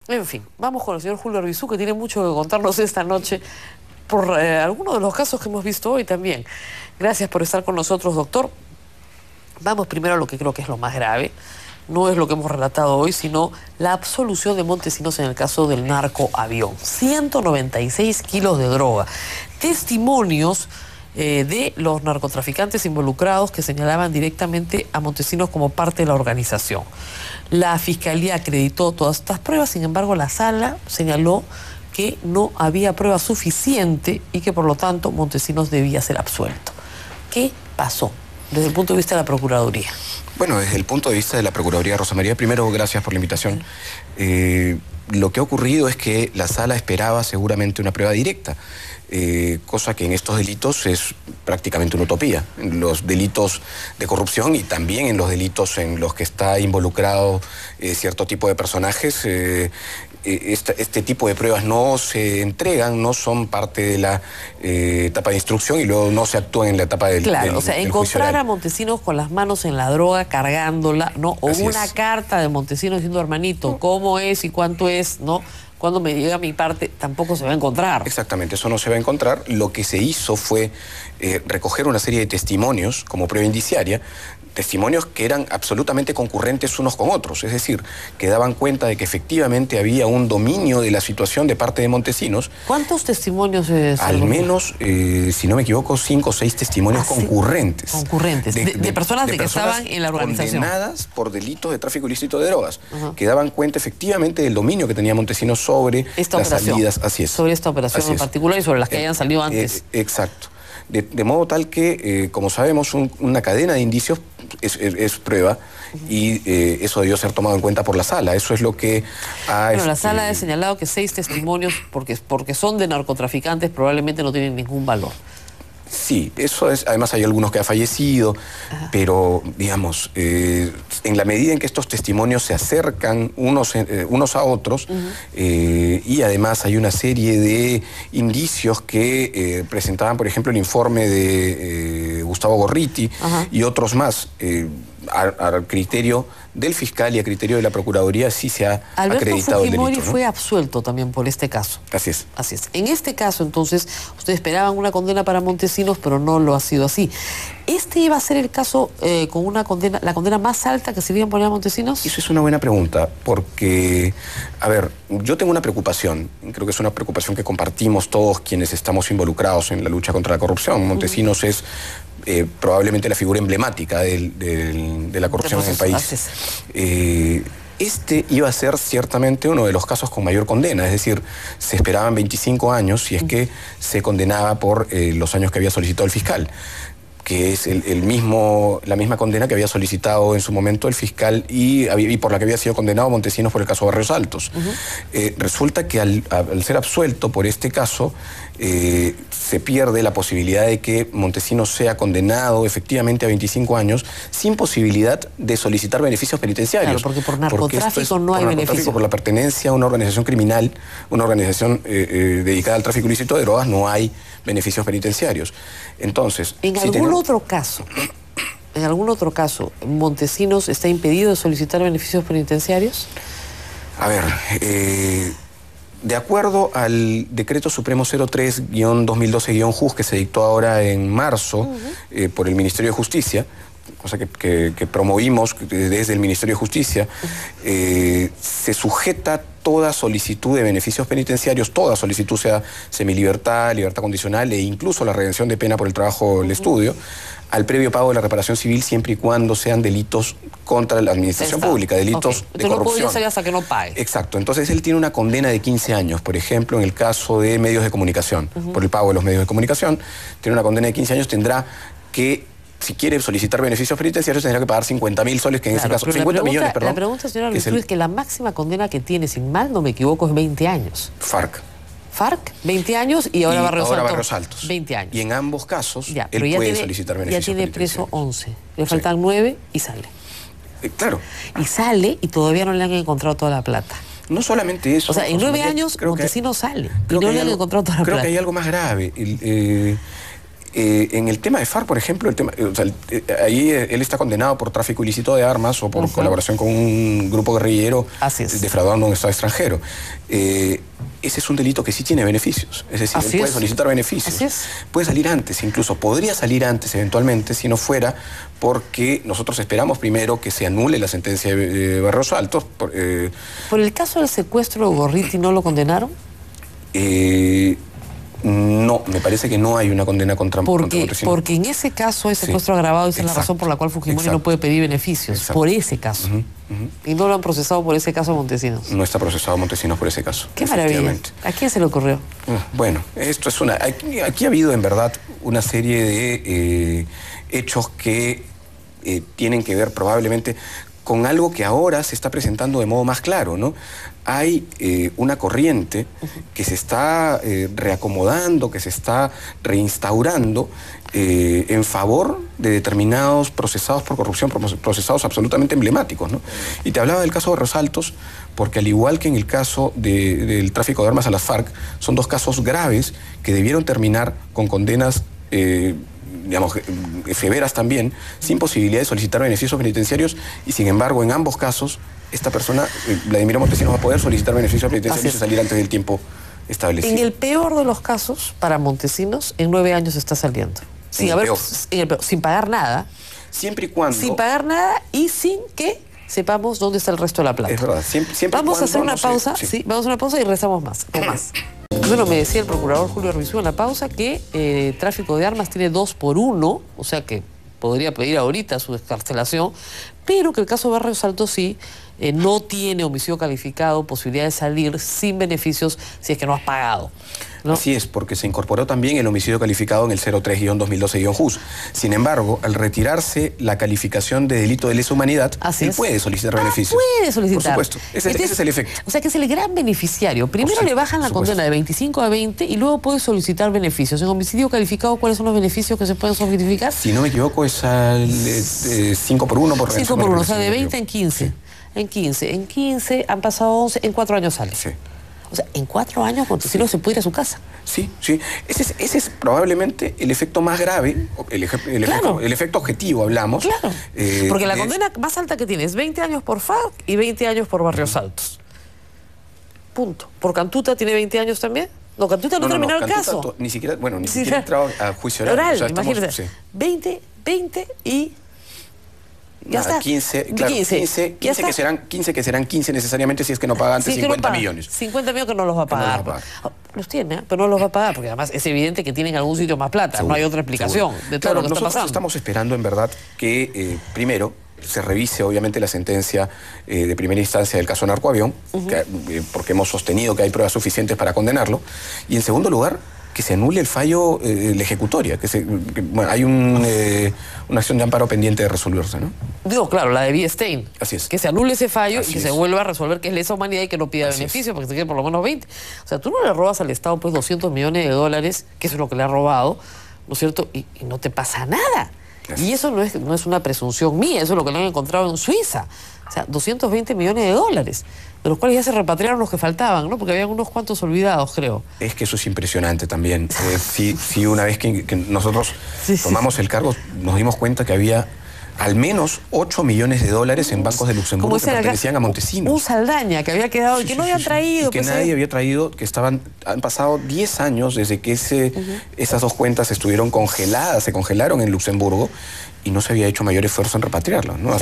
En fin, vamos con el señor Julio Arbizu, que tiene mucho que contarnos esta noche por algunos de los casos que hemos visto hoy también. Gracias por estar con nosotros, doctor. Vamos primero a lo que creo que es lo más grave. No es lo que hemos relatado hoy, sino la absolución de Montesinos en el caso del narcoavión. 196 kilos de droga. Testimonios de los narcotraficantes involucrados que señalaban directamente a Montesinos como parte de la organización. La Fiscalía acreditó todas estas pruebas, sin embargo la Sala señaló que no había prueba suficiente y que por lo tanto Montesinos debía ser absuelto. ¿Qué pasó desde el punto de vista de la Procuraduría? Bueno, desde el punto de vista de la Procuraduría, Rosa María, primero gracias por la invitación. Lo que ha ocurrido es que la Sala esperaba seguramente una prueba directa, cosa que en estos delitos es prácticamente una utopía. En los delitos de corrupción y también en los delitos en los que está involucrado cierto tipo de personajes, este tipo de pruebas no se entregan, no son parte de la etapa de instrucción y luego no se actúa en la etapa del Claro, o sea, encontrar a Montesinos con las manos en la droga, cargándola, ¿no? O una carta de Montesinos diciendo, hermanito, ¿cómo es y cuánto es, no? Cuando me llega mi parte, tampoco se va a encontrar. Exactamente, eso no se va a encontrar. Lo que se hizo fue recoger una serie de testimonios como prueba indiciaria, testimonios que eran absolutamente concurrentes unos con otros, es decir, que daban cuenta de que efectivamente había un dominio de la situación de parte de Montesinos. ¿Cuántos testimonios? Al menos, si no me equivoco, 5 o 6 testimonios concurrentes. Concurrentes, de personas que estaban en la organización. Condenadas por delitos de tráfico ilícito de drogas, que daban cuenta efectivamente del dominio que tenía Montesinos sobre las salidas. Así es. Sobre esta operación en particular y sobre las que hayan salido antes. Exacto. De modo tal que, como sabemos, una cadena de indicios es prueba y eso debió ser tomado en cuenta por la Sala. Eso es lo que ha... Bueno, la Sala ha señalado que 6 testimonios, porque son de narcotraficantes, probablemente no tienen ningún valor. Sí, eso es. Además hay algunos que han fallecido, pero digamos, en la medida en que estos testimonios se acercan unos a otros, y además hay una serie de indicios que presentaban, por ejemplo, el informe de Gustavo Gorriti y otros más, al criterio del fiscal y a criterio de la Procuraduría sí se ha acreditado el delito. Alberto Fujimori fue absuelto también por este caso. Así es. Así es. En este caso, entonces, ustedes esperaban una condena para Montesinos, pero no lo ha sido así. ¿Este iba a ser el caso con una condena, la condena más alta que se iba a poner a Montesinos? Eso es una buena pregunta, porque, a ver, yo tengo una preocupación, creo que es una preocupación que compartimos todos quienes estamos involucrados en la lucha contra la corrupción. Montesinos es probablemente la figura emblemática de la corrupción en el país. Este iba a ser ciertamente uno de los casos con mayor condena, es decir, se esperaban 25 años si es que se condenaba por los años que había solicitado el fiscal, que es la misma condena que había solicitado en su momento el fiscal y por la que había sido condenado Montesinos por el caso Barrios Altos. Resulta que al ser absuelto por este caso, se pierde la posibilidad de que Montesinos sea condenado efectivamente a 25 años sin posibilidad de solicitar beneficios penitenciarios. Claro, porque por narcotráfico no hay beneficio. Por la pertenencia a una organización criminal, una organización dedicada al tráfico ilícito de drogas, no hay beneficios penitenciarios. Entonces, en algún otro caso, ¿Montesinos está impedido de solicitar beneficios penitenciarios? A ver, de acuerdo al decreto supremo 03-2012-JUS que se dictó ahora en marzo por el Ministerio de Justicia, cosa que promovimos desde el Ministerio de Justicia, se sujeta toda solicitud de beneficios penitenciarios, toda solicitud, sea semilibertad, libertad condicional e incluso la redención de pena por el trabajo o el estudio, al previo pago de la reparación civil siempre y cuando sean delitos contra la administración pública, delitos de corrupción. No podría salir hasta que no pague. Exacto. Entonces él tiene una condena de 15 años, por ejemplo, en el caso de medios de comunicación, por el pago de los medios de comunicación, tiene una condena de 15 años, tendrá que, si quiere solicitar beneficios penitenciarios, tendrá que pagar 50.000 soles, que en ese caso, 50 millones, perdón. La pregunta, señora Arbizu, es que la máxima condena que tiene, sin mal no me equivoco, es 20 años. FARC, 20 años y ahora Barrios Altos. 20 años. Y en ambos casos, él puede solicitar beneficios ya tiene preso 11. Le faltan 9 y sale. Claro. Y sale y todavía no le han encontrado toda la plata. No solamente eso. O sea, en 9 años Montesinos sale y no le han encontrado toda la plata. Creo que hay algo más grave. En el tema de FARC, por ejemplo, ahí él está condenado por tráfico ilícito de armas o por colaboración con un grupo guerrillero defraudando a un Estado extranjero. Ese es un delito que sí tiene beneficios. Es decir, él puede solicitar beneficios. Puede salir antes, incluso podría salir antes eventualmente, si no fuera porque nosotros esperamos primero que se anule la sentencia de Barrios Altos. ¿Por el caso del secuestro de Gorriti no lo condenaron? No, me parece que no hay una condena contra Montesinos. Porque en ese caso es secuestro agravado, esa es la razón por la cual Fujimori no puede pedir beneficios, por ese caso. Y no lo han procesado por ese caso a Montesinos. No está procesado Montesinos por ese caso. Qué maravilla. ¿A quién se le ocurrió? Bueno, esto es aquí ha habido en verdad una serie de hechos que tienen que ver probablemente con algo que ahora se está presentando de modo más claro, ¿no? Hay una corriente que se está reacomodando, que se está reinstaurando en favor de determinados procesados por corrupción, procesados absolutamente emblemáticos, ¿no? Y te hablaba del caso de Barrios Altos, porque al igual que en el caso del tráfico de armas a las FARC, son dos casos graves que debieron terminar con condenas digamos, severas también, sin posibilidad de solicitar beneficios penitenciarios, y sin embargo, en ambos casos, esta persona, Vladimiro Montesinos, va a poder solicitar beneficios penitenciarios y salir antes del tiempo establecido. En el peor de los casos, para Montesinos, en 9 años está saliendo. Sin pagar nada. Siempre y cuando... Sin pagar nada y sin que sepamos dónde está el resto de la plata. Es verdad, siempre vamos a hacer una pausa, sí, vamos a una pausa y rezamos más, con más. Bueno, me decía el procurador Julio Arbizu en la pausa que tráfico de armas tiene 2 por 1, o sea que podría pedir ahorita su excarcelación, pero que el caso de Barrios Altos sí no tiene homicidio calificado, posibilidad de salir sin beneficios si es que no has pagado, ¿no? Así es, porque se incorporó también el homicidio calificado en el 03-2012-JUS. Sin embargo, al retirarse la calificación de delito de lesa humanidad, él puede solicitar beneficios. Puede solicitar. Por supuesto, ese es el efecto. O sea que es el gran beneficiario. Primero le bajan la condena de 25 a 20 y luego puede solicitar beneficios. En homicidio calificado, ¿cuáles son los beneficios que se pueden solicitar? Si no me equivoco, es al 5 por 1 por 5 por 1, o sea, de 20 en 15. Sí. En 15 han pasado 11, en 4 años sale. Sí. O sea, en 4 años Montesinos se puede ir a su casa. Sí, sí. Ese es probablemente el efecto más grave, el efecto objetivo, hablamos. Claro, porque la condena más alta que tiene es 20 años por FARC y 20 años por Barrios Altos. Punto. ¿Por Cantuta tiene 20 años también? No, Cantuta no terminó el caso. Ni siquiera entrado a juicio oral. O sea, imagínate. 20 y... Ya está. 15 que serán 15 necesariamente si es que no paga antes 50 millones. 50 millones que no los va a pagar. Los tiene, pero no los va a pagar, porque además es evidente que tienen en algún sitio más plata. Seguro, no hay otra explicación de todo lo que está pasando. Nosotros estamos esperando, en verdad, que primero se revise, obviamente, la sentencia de primera instancia del caso Narcoavión, porque hemos sostenido que hay pruebas suficientes para condenarlo. Y en segundo lugar, que se anule el fallo, la ejecutoria, hay una acción de amparo pendiente de resolverse, ¿no? Digo, claro, la de Biestein. Así es. Que se anule ese fallo y que se vuelva a resolver que es lesa humanidad y que no pida beneficio, porque se quede por lo menos 20. O sea, tú no le robas al Estado pues 200 millones de dólares, que eso es lo que le ha robado, ¿no es cierto? Y no te pasa nada. Y eso no es una presunción mía, eso es lo que le han encontrado en Suiza. O sea, 220 millones de dólares, de los cuales ya se repatriaron los que faltaban, ¿no? Porque habían unos cuantos olvidados, creo. Es que eso es impresionante también. Sí, una vez que nosotros tomamos el cargo, nos dimos cuenta que había al menos 8 millones de dólares en bancos de Luxemburgo que pertenecían a Montesinos. Un Saldaña que había quedado y que no habían traído. Y que nadie había traído, que han pasado 10 años desde que esas dos cuentas estuvieron congeladas, se congelaron en Luxemburgo, y no se había hecho mayor esfuerzo en repatriarlo, ¿no?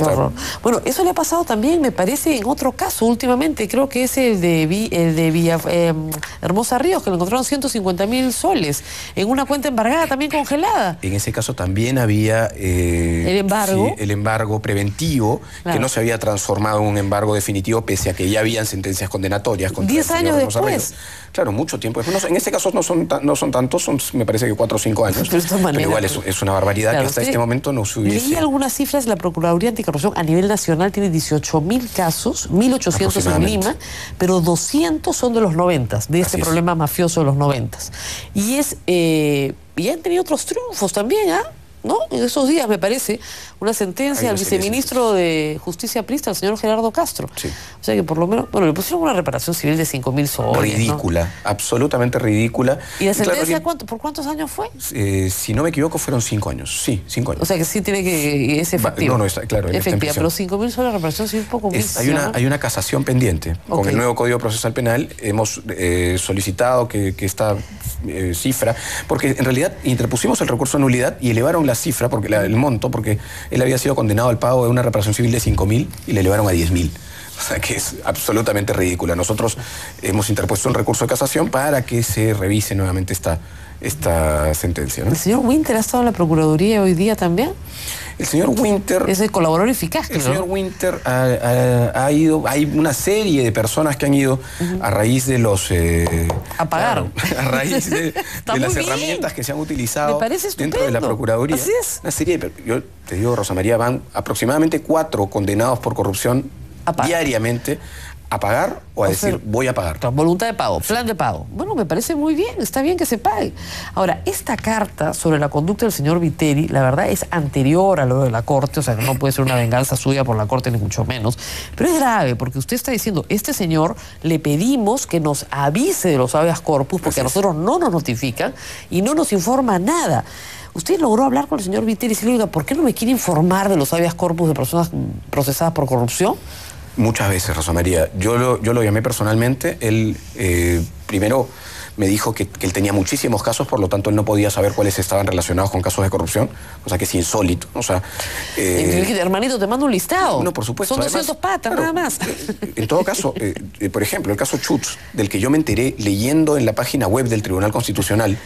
Bueno, eso le ha pasado también, me parece, en otro caso últimamente, creo que es el de Hermosa Ríos, que le encontraron 150.000 soles en una cuenta embargada, también congelada. En ese caso también había el embargo preventivo, que no se había transformado en un embargo definitivo, pese a que ya habían sentencias condenatorias contra 10 años después. Claro, mucho tiempo. En este caso no son tantos, me parece que 4 o 5 años. Pero igual es una barbaridad que hasta este momento no se hubiese... Leí algunas cifras, la Procuraduría Anticorrupción a nivel nacional tiene 18.000 casos, 1.800 en Lima, pero 200 son de los 90, de este problema mafioso de los 90. Y han tenido otros triunfos también, ¿ah? ¿no? En esos días, me parece, una sentencia al viceministro de Justicia Prista, el señor Gerardo Castro. Sí. O sea que por lo menos, bueno, le pusieron una reparación civil de 5.000 soles. Ridícula, ¿no? Absolutamente ridícula. ¿Y la sentencia claro, por cuántos años fue? Si no me equivoco, fueron 5 años. Sí, 5 años. O sea que sí tiene que, es efectivo. No, está claro. Efectiva, pero 5.000 soles de reparación civil poco hay una casación pendiente. Con el nuevo Código Procesal Penal hemos solicitado que esta cifra, porque en realidad interpusimos el recurso de nulidad y elevaron la cifra, porque el monto, porque él había sido condenado al pago de una reparación civil de 5.000 y le elevaron a 10.000. O sea que es absolutamente ridícula. Nosotros hemos interpuesto un recurso de casación para que se revise nuevamente esta sentencia, ¿no? ¿El señor Winter ha estado en la Procuraduría hoy día también? El señor Winter... Es el colaborador eficaz, creo. El señor Winter ha ido... Hay una serie de personas que han ido a raíz de los... a pagar. Claro, a raíz de las herramientas que se han utilizado dentro de la Procuraduría. Así es. Una serie de... Yo te digo, Rosa María, van aproximadamente 4 condenados por corrupción diariamente a pagar o a decir, voy a pagar. Voluntad de pago, plan de pago. Bueno, me parece muy bien, está bien que se pague. Ahora, esta carta sobre la conducta del señor Vitteri, la verdad es anterior a lo de la Corte, o sea, que no puede ser una venganza suya por la Corte, ni mucho menos. Pero es grave, porque usted está diciendo, este señor le pedimos que nos avise de los habeas corpus, porque a nosotros no nos notifican y no nos informa nada. ¿Usted logró hablar con el señor Vitteri y decirle, oiga, ¿por qué no me quiere informar de los habeas corpus de personas procesadas por corrupción? Muchas veces, Rosa María. Yo lo llamé personalmente. Él primero me dijo que él tenía muchísimos casos, por lo tanto él no podía saber cuáles estaban relacionados con casos de corrupción, o sea que es insólito. O sea, hermanito, te mando un listado. No, por supuesto. Son 200 patas, claro, nada más. En todo caso, por ejemplo, el caso Schutz, del que yo me enteré leyendo en la página web del Tribunal Constitucional,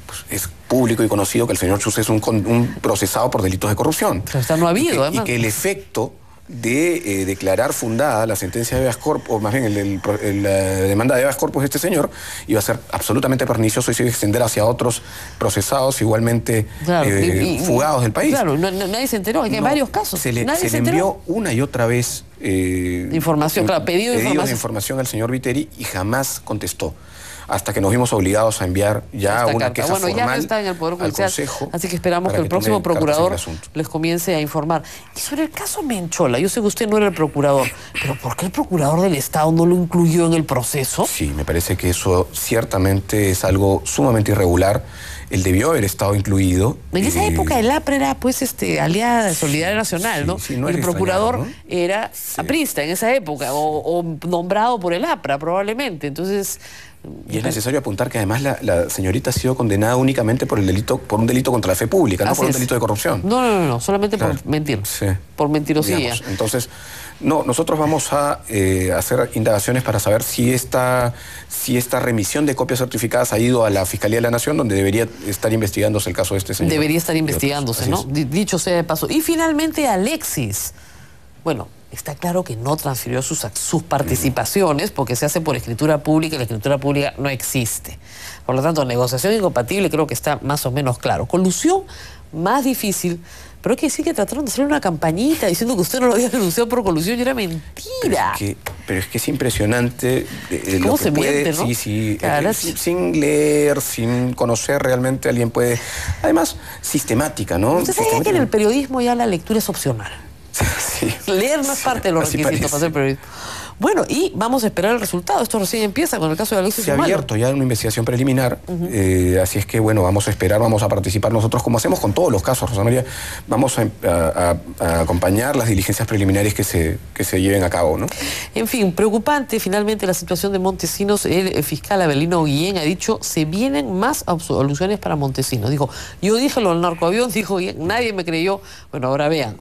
pues es público y conocido que el señor Schutz es un procesado por delitos de corrupción. Pero está no ha habido, además. Y que el efecto de declarar fundada la sentencia de habeas corpus, o más bien la demanda de habeas corpus de este señor, iba a ser absolutamente pernicioso y se iba a extender hacia otros procesados igualmente fugados del país. Claro, nadie se enteró, hay varios casos. Se le envió una y otra vez información, claro, pedido de información al señor Vitteri y jamás contestó. Hasta que nos vimos obligados a enviar ya una queja formal ya no está en el Poder Judicial, al Consejo, así que esperamos que el próximo procurador les comience a informar. Y sobre el caso Menchola, yo sé que usted no era el procurador, pero ¿por qué el procurador del Estado no lo incluyó en el proceso? Sí, me parece que eso ciertamente es algo sumamente irregular. Él debió haber estado incluido. En esa época el APRA era pues aliada de Solidaridad Nacional, ¿no? Sí, no y el procurador ¿no? era aprista en esa época, o nombrado por el APRA probablemente. Entonces... Y es necesario apuntar que además la señorita ha sido condenada únicamente por un delito contra la fe pública, no por un delito de corrupción. No, solamente por mentir. Sí. Por mentirosía. Digamos. Entonces, nosotros vamos a hacer indagaciones para saber si esta remisión de copias certificadas ha ido a la Fiscalía de la Nación, donde debería estar investigándose el caso de este señor. Debería estar investigándose, ¿no? Dicho sea de paso. Y finalmente Alexis. Bueno, está claro que no transfirió sus participaciones porque se hace por escritura pública y la escritura pública no existe. Por lo tanto, negociación incompatible creo que está más o menos claro. Colusión, más difícil, pero hay que decir que trataron de hacer una campañita diciendo que usted no lo había denunciado por colusión y era mentira. Pero es que es impresionante ¿Cómo lo que se puede, miente, ¿no? Sí, Claro, sin leer, sin conocer realmente, alguien puede... Además, sistemática, ¿no? Usted sabía que en el periodismo ya la lectura es opcional. Sí. Leer no es parte de los requisitos para hacer periodismo. Bueno, y vamos a esperar el resultado. Esto recién empieza con el caso de Alexis Humano. Se ha abierto ya una investigación preliminar, así es que, bueno, vamos a esperar, vamos a participar nosotros, como hacemos con todos los casos, Rosa María, vamos a acompañar las diligencias preliminares que se lleven a cabo, ¿no? En fin, preocupante finalmente la situación de Montesinos. El fiscal Abelino Guillén ha dicho, se vienen más absoluciones para Montesinos. Dijo, yo dije lo del narcoavión, dijo Guillén, nadie me creyó. Bueno, ahora vean,